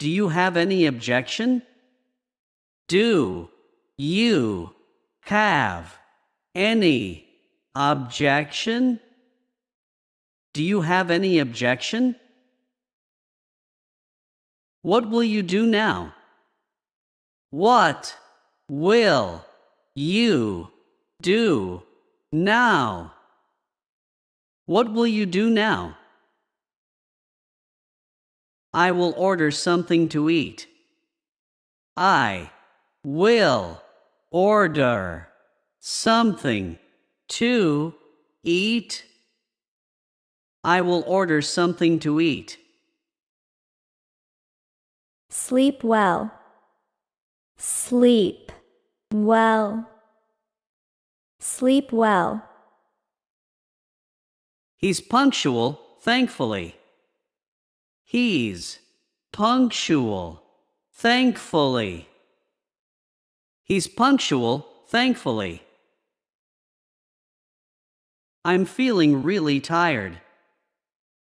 Do you have any objection? Do you have any objection? Do you have any objection? What will you do now? What will you do now? What will you do now? I will order something to eat. I will order something to eat. I will order something to eat. Sleep well. Sleep well. Sleep well. He's punctual, thankfully. He's punctual, thankfully. He's punctual, thankfully. I'm feeling really tired.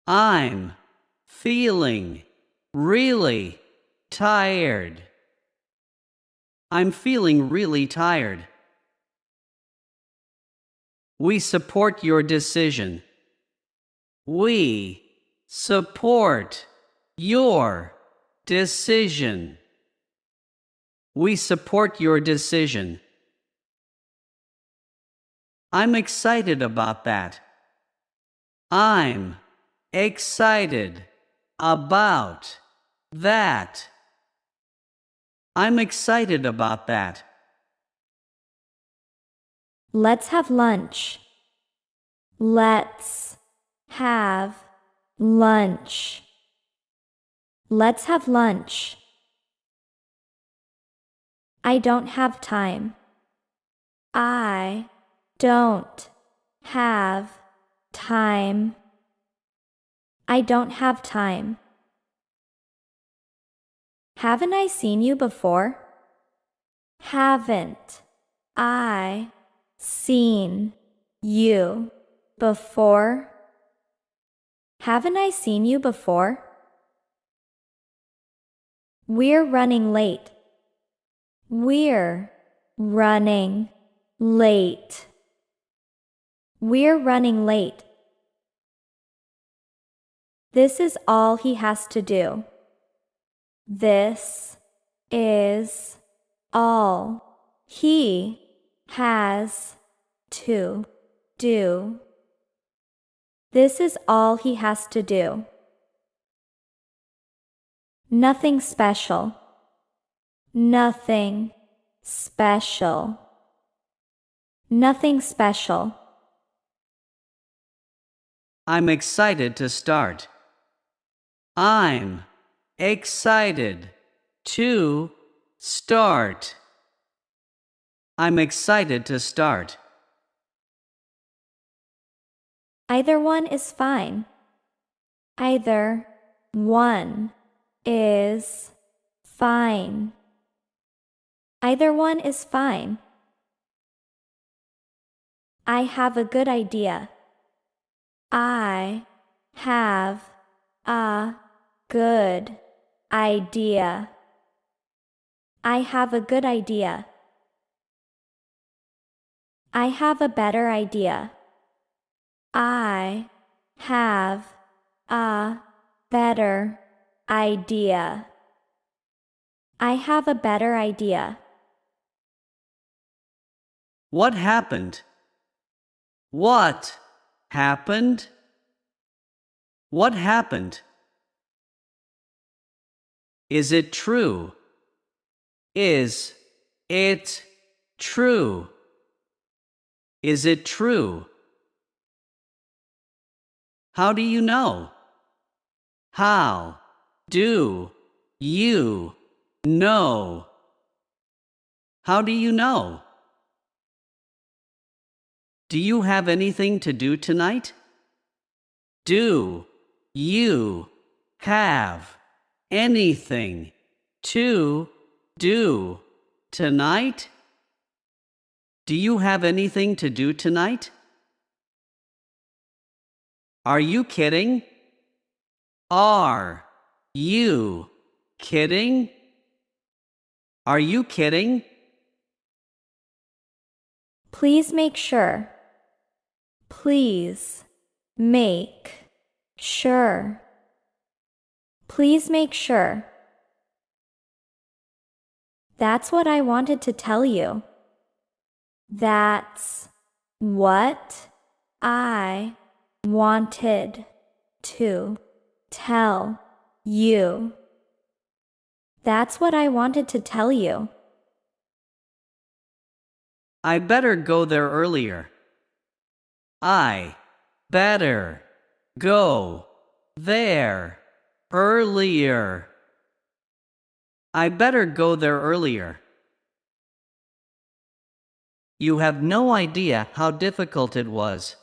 I'm feeling really tired. I'm feeling really tired. We support your decision. We support your decision. We support your decision. I'm excited about that. I'm excited about that. I'm excited about that. Let's have lunch. Let's have lunch. Let's have lunch. I don't have time. I don't have time. I don't have time. Haven't I seen you before? Haven't I seen you before? Haven't I seen you before? We're running late. We're running late. We're running late. This is all he has to do. This is all he has to do. This is all he has to do. Nothing special. Nothing special. Nothing special. I'm excited to start. I'm excited to start. I'm excited to start. Either one is fine. Either one is fine. Either one is fine. I have a good idea. I have a good idea. I have a good idea. I have a better idea. I have a better idea. I have a better idea. What happened? What happened? What happened? Is it true? Is it true? Is it true? How do you know? How do you know? How do you know? Do you have anything to do tonight? Do you have anything to do tonight? Do you have anything to do tonight? Are you kidding? Are you Kidding? Are you kidding? Please make sure. Please make sure. Please make sure. That's what I wanted to tell you. That's what I wanted to tell you. That's what I wanted to tell you. I better go there earlier. I better go there earlier. I better go there earlier. You have no idea how difficult it was.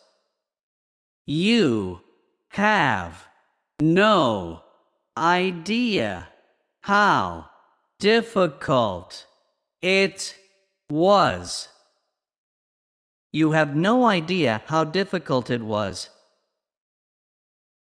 You have no idea how difficult it was. You have no idea how difficult it was.